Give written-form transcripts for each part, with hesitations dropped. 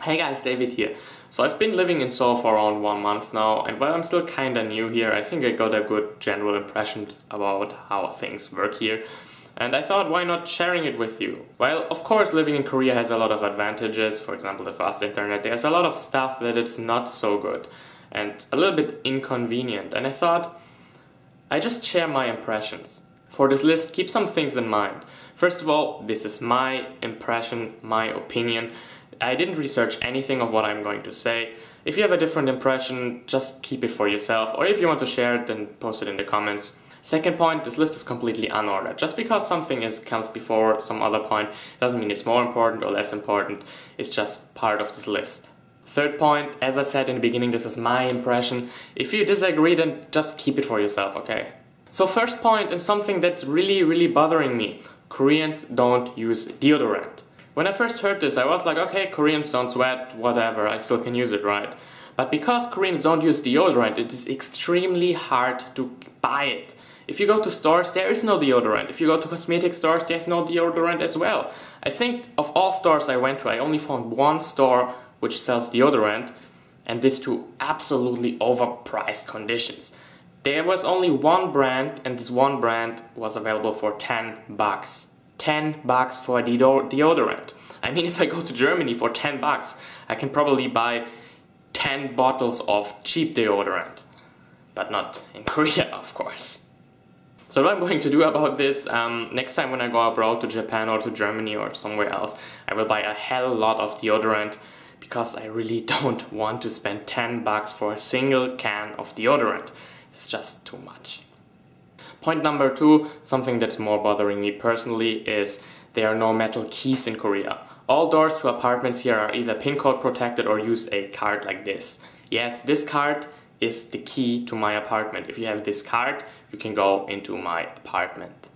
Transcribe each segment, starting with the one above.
Hey guys, David here. So I've been living in Seoul for around 1 month now, and while I'm still kinda new here, I think I got a good general impression about how things work here. And I thought, why not sharing it with you? Well, of course, living in Korea has a lot of advantages. For example, the fast internet. There's a lot of stuff that it's not so good and a little bit inconvenient. And I thought, I just share my impressions. For this list, keep some things in mind. First of all, this is my impression, my opinion. I didn't research anything of what I'm going to say. If you have a different impression, just keep it for yourself, or if you want to share it, then post it in the comments. Second point, this list is completely unordered. Just because something comes before some other point doesn't mean it's more important or less important. It's just part of this list. Third point, as I said in the beginning, this is my impression. If you disagree, then just keep it for yourself, okay? So first point, and something that's really bothering me. Koreans don't use deodorant. When I first heard this, I was like, okay, Koreans don't sweat, whatever, I still can use it, right? But because Koreans don't use deodorant, it is extremely hard to buy it. If you go to stores, there is no deodorant. If you go to cosmetic stores, there's no deodorant as well. I think of all stores I went to, I only found one store which sells deodorant, and this to absolutely overpriced conditions. There was only one brand, and this one brand was available for 10 bucks. 10 bucks for a deodorant. I mean, if I go to Germany for 10 bucks, I can probably buy 10 bottles of cheap deodorant. But not in Korea, of course. So what I'm going to do about this, next time when I go abroad to Japan or to Germany or somewhere else, I will buy a hell lot of deodorant because I really don't want to spend 10 bucks for a single can of deodorant. It's just too much. Point number 2, something that's more bothering me personally, is there are no metal keys in Korea. All doors to apartments here are either PIN code protected or use a card like this. Yes, this card is the key to my apartment. If you have this card, you can go into my apartment.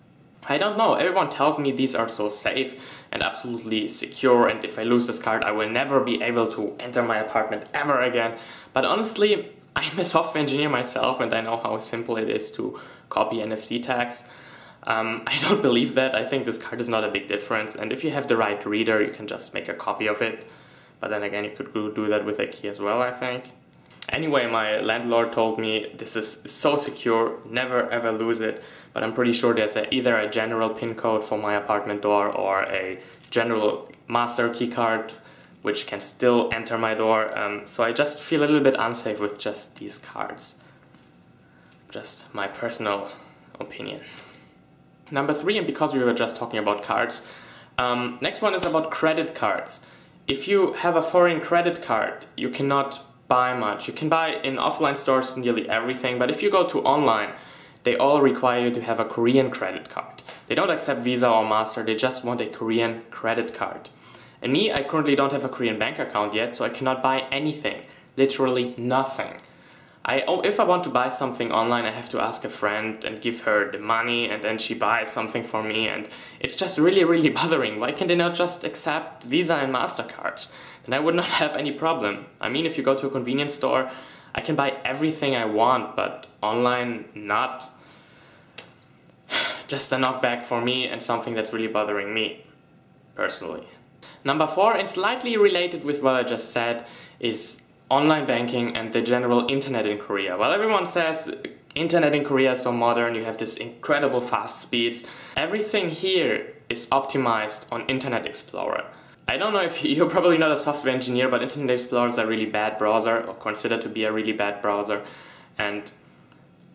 I don't know, everyone tells me these are so safe and absolutely secure, and if I lose this card I will never be able to enter my apartment ever again. But honestly, I'm a software engineer myself and I know how simple it is to copy NFC tags. I don't believe that. I think this card is not a big difference, and if you have the right reader you can just make a copy of it. But then again, you could do that with a key as well, I think. Anyway, my landlord told me this is so secure, never ever lose it, but I'm pretty sure there's either a general PIN code for my apartment door or a general master key card which can still enter my door, so I just feel a little bit unsafe with just these cards. Just my personal opinion. Number 3, and because we were just talking about cards, next one is about credit cards. If you have a foreign credit card, you cannot buy much. You can buy in offline stores nearly everything, but if you go to online, they all require you to have a Korean credit card. They don't accept Visa or Master, they just want a Korean credit card. And me, I currently don't have a Korean bank account yet, so I cannot buy anything. Literally nothing. If I want to buy something online, I have to ask a friend and give her the money, and then she buys something for me, and it's just really bothering. Why can they not just accept Visa and MasterCards? Then I would not have any problem. I mean, if you go to a convenience store, I can buy everything I want, but online, not. Just a knockback for me and something that's really bothering me, personally. Number 4, and slightly related with what I just said, is online banking and the general internet in Korea. Well, everyone says internet in Korea is so modern, you have this incredible fast speeds. Everything here is optimized on Internet Explorer. I don't know if you're probably not a software engineer, but Internet Explorer is a really bad browser, or considered to be a really bad browser. And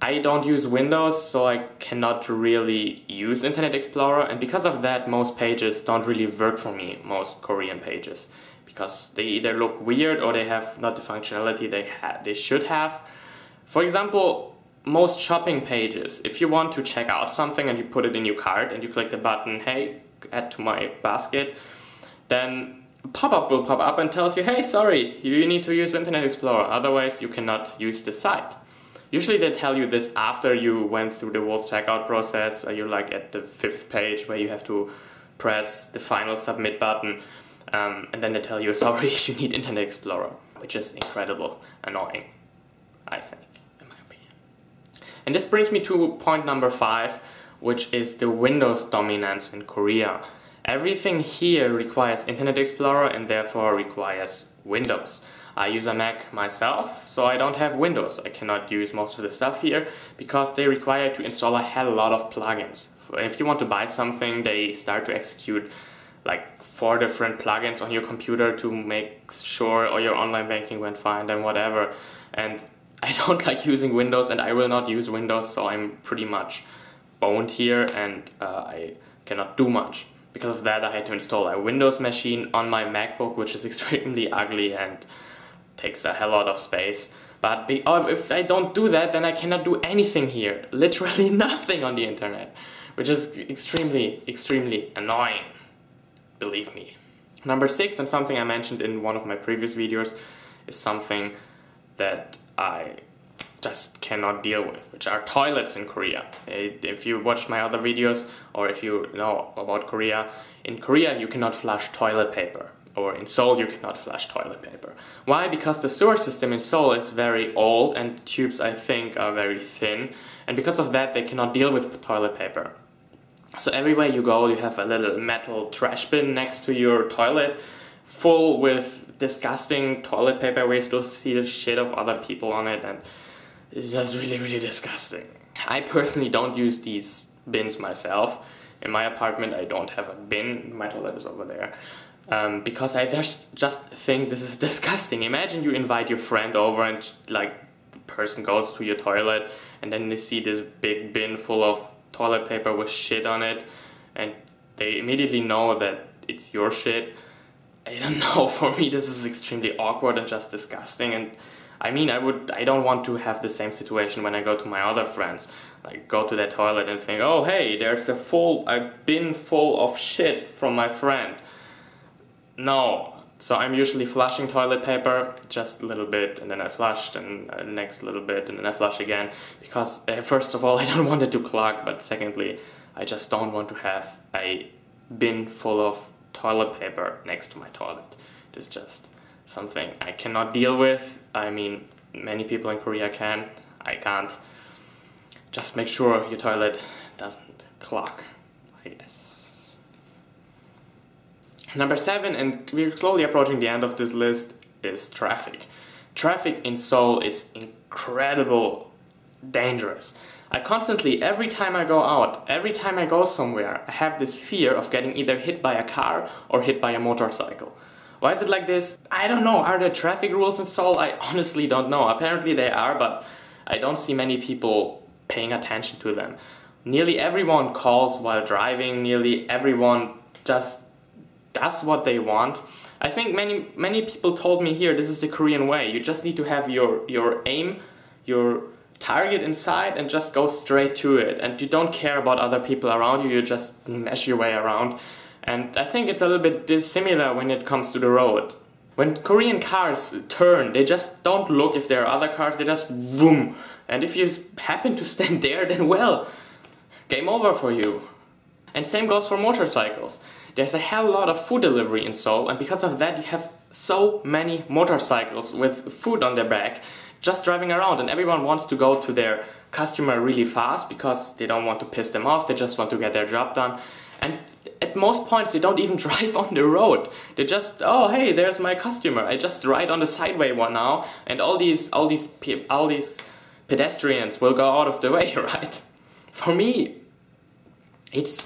I don't use Windows, so I cannot really use Internet Explorer, and because of that, most pages don't really work for me, most Korean pages. Because they either look weird or they have not the functionality they should have. For example, most shopping pages, if you want to check out something and you put it in your cart and you click the button, hey, add to my basket, then a pop-up will pop up and tells you, hey, sorry, you need to use Internet Explorer, otherwise you cannot use the site. Usually they tell you this after you went through the whole checkout process, you're like at the 5th page where you have to press the final submit button. And then they tell you, sorry, you need Internet Explorer, which is incredible annoying, I think, in my opinion. And this brings me to point number 5, which is the Windows dominance in Korea. Everything here requires Internet Explorer and therefore requires Windows. I use a Mac myself, so I don't have Windows. I cannot use most of the stuff here because they require to install a hell lot of plugins. If you want to buy something, they start to execute like 4 different plugins on your computer to make sure all your online banking went fine and whatever. And I don't like using Windows, and I will not use Windows, so I'm pretty much boned here, and I cannot do much. Because of that, I had to install a Windows machine on my MacBook, which is extremely ugly and takes a hell lot of space. But if I don't do that, then I cannot do anything here. Literally nothing on the internet, which is extremely, extremely annoying. Believe me. Number 6, and something I mentioned in one of my previous videos, is something that I just cannot deal with, which are toilets in Korea. If you watched my other videos, or if you know about Korea, in Korea you cannot flush toilet paper, or in Seoul you cannot flush toilet paper. Why? Because the sewer system in Seoul is very old and tubes, I think, are very thin, and because of that they cannot deal with toilet paper. So everywhere you go you have a little metal trash bin next to your toilet full with disgusting toilet paper where you still see the shit of other people on it, and it's just really, really disgusting. I personally don't use these bins myself. In my apartment I don't have a bin, my toilet is over there. Because I just think this is disgusting. Imagine you invite your friend over and like the person goes to your toilet and then they see this big bin full of toilet paper with shit on it and they immediately know that it's your shit. I don't know, for me this is extremely awkward and just disgusting, and I mean I don't want to have the same situation when I go to my other friends. Like go to their toilet and think, oh hey, there's a bin full of shit from my friend. No. So I'm usually flushing toilet paper, just a little bit, and then I flushed, and next little bit, and then I flush again. Because first of all, I don't want it to clog, but secondly, I just don't want to have a bin full of toilet paper next to my toilet. It's just something I cannot deal with. I mean, many people in Korea can, I can't. Just make sure your toilet doesn't clog, I guess. Number 7, and we're slowly approaching the end of this list, is traffic. Traffic in Seoul is incredible, dangerous. I constantly, every time I go out, every time I go somewhere, I have this fear of getting either hit by a car or hit by a motorcycle. Why is it like this? I don't know. Are there traffic rules in Seoul? I honestly don't know. Apparently they are, but I don't see many people paying attention to them. Nearly everyone calls while driving, nearly everyone just does what they want. I think many people told me here, this is the Korean way. You just need to have your aim, your target in sight, and just go straight to it. And you don't care about other people around you, you just mesh your way around. And I think it's a little bit dissimilar when it comes to the road. When Korean cars turn, they just don't look if there are other cars, they just vroom. And if you happen to stand there, then well, game over for you. And same goes for motorcycles. There's a hell lot of food delivery in Seoul, and because of that you have so many motorcycles with food on their back just driving around, and everyone wants to go to their customer really fast because they don't want to piss them off, they just want to get their job done. And at most points they don't even drive on the road. They just, oh hey, there's my customer, I just ride on the sideway one now, and all these pedestrians will go out of the way, right? For me,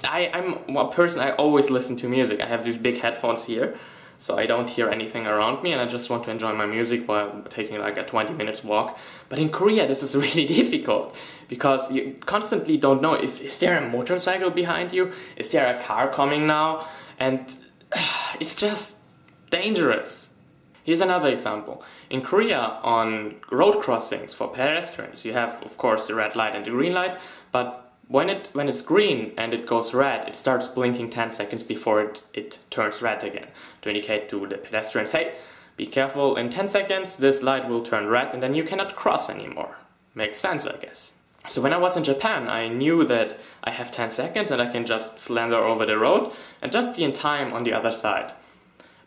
I'm a person, I always listen to music. I have these big headphones here, so I don't hear anything around me, and I just want to enjoy my music while taking like a 20 minutes walk. But in Korea this is really difficult, because you constantly don't know, is there a motorcycle behind you? Is there a car coming now? And it's just dangerous. Here's another example. In Korea, on road crossings for pedestrians, you have of course the red light and the green light, but when it's green and it goes red, it starts blinking 10 seconds before it turns red again, to indicate to the pedestrians, hey, be careful, in 10 seconds this light will turn red and then you cannot cross anymore. Makes sense, I guess. So when I was in Japan, I knew that I have 10 seconds and I can just slender over the road and just be in time on the other side.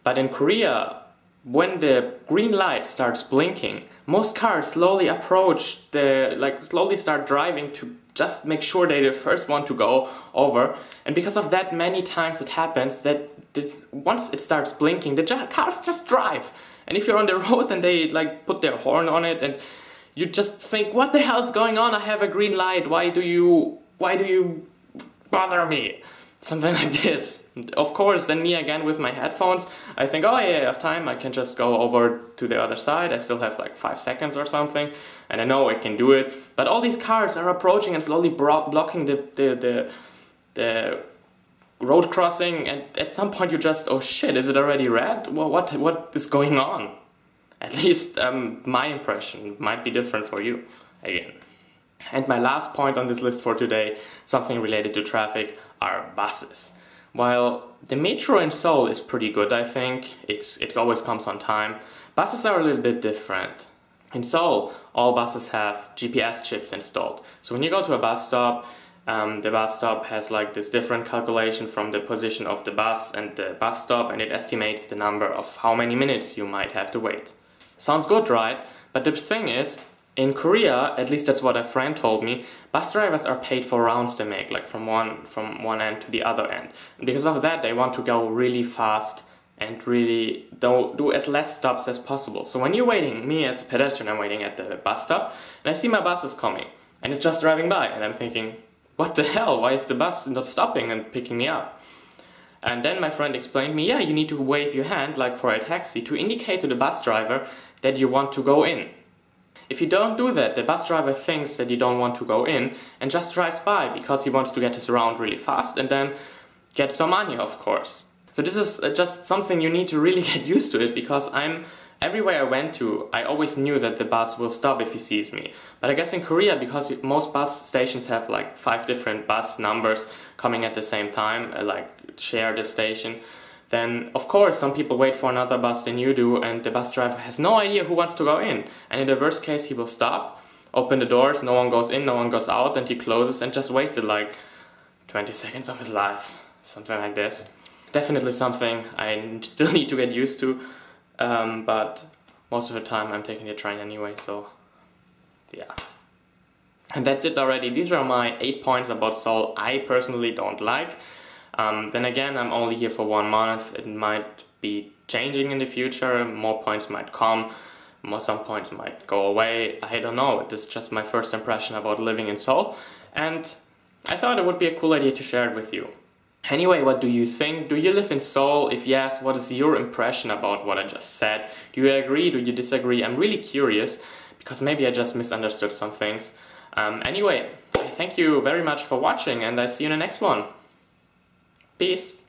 But in Korea, when the green light starts blinking, most cars slowly approach slowly start driving to just make sure they're the first one to go over. And because of that, many times it happens that once it starts blinking, the cars just drive. And if you're on the road and they like put their horn on it and you just think, what the hell's going on? I have a green light. Why do you bother me? Something like this. Of course, then me again with my headphones, I think, oh yeah, I have time, I can just go over to the other side, I still have like 5 seconds or something, and I know I can do it. But all these cars are approaching and slowly blocking the road crossing, and at some point you just, oh shit, is it already red? Well, what is going on? At least my impression might be different for you, again. And my last point on this list for today, something related to traffic, are buses. While the metro in Seoul is pretty good, I think, it always comes on time, buses are a little bit different. In Seoul, all buses have GPS chips installed. So when you go to a bus stop, the bus stop has like this different calculation from the position of the bus and the bus stop, and it estimates the number of how many minutes you might have to wait. Sounds good, right? But the thing is, in Korea, at least that's what a friend told me, bus drivers are paid for rounds they make, like from one end to the other end. And because of that, they want to go really fast and really do as less stops as possible. So when you're waiting, me as a pedestrian, I'm waiting at the bus stop, and I see my bus is coming, and it's just driving by, and I'm thinking, what the hell? Why is the bus not stopping and picking me up? And then my friend explained me, yeah, you need to wave your hand, like for a taxi, to indicate to the bus driver that you want to go in. If you don't do that, the bus driver thinks that you don't want to go in and just drives by because he wants to get his round really fast and then get some money, of course. So this is just something you need to really get used to it, because everywhere I went to, I always knew that the bus will stop if he sees me. But I guess in Korea, because most bus stations have like 5 different bus numbers coming at the same time, like share the station, then of course some people wait for another bus than you do, and the bus driver has no idea who wants to go in. And in the worst case, he will stop, open the doors, no one goes in, no one goes out, and he closes and just wasted like 20 seconds of his life. Something like this. Definitely something I still need to get used to, but most of the time I'm taking the train anyway, so yeah. And that's it already. These are my 8 points about Seoul I personally don't like. Then again, I'm only here for 1 month. It might be changing in the future. More points might come. Some points might go away. I don't know. This is just my first impression about living in Seoul. And I thought it would be a cool idea to share it with you. Anyway, what do you think? Do you live in Seoul? If yes, what is your impression about what I just said? Do you agree? Do you disagree? I'm really curious, because maybe I just misunderstood some things. Anyway, thank you very much for watching, and I see you in the next one. Peace.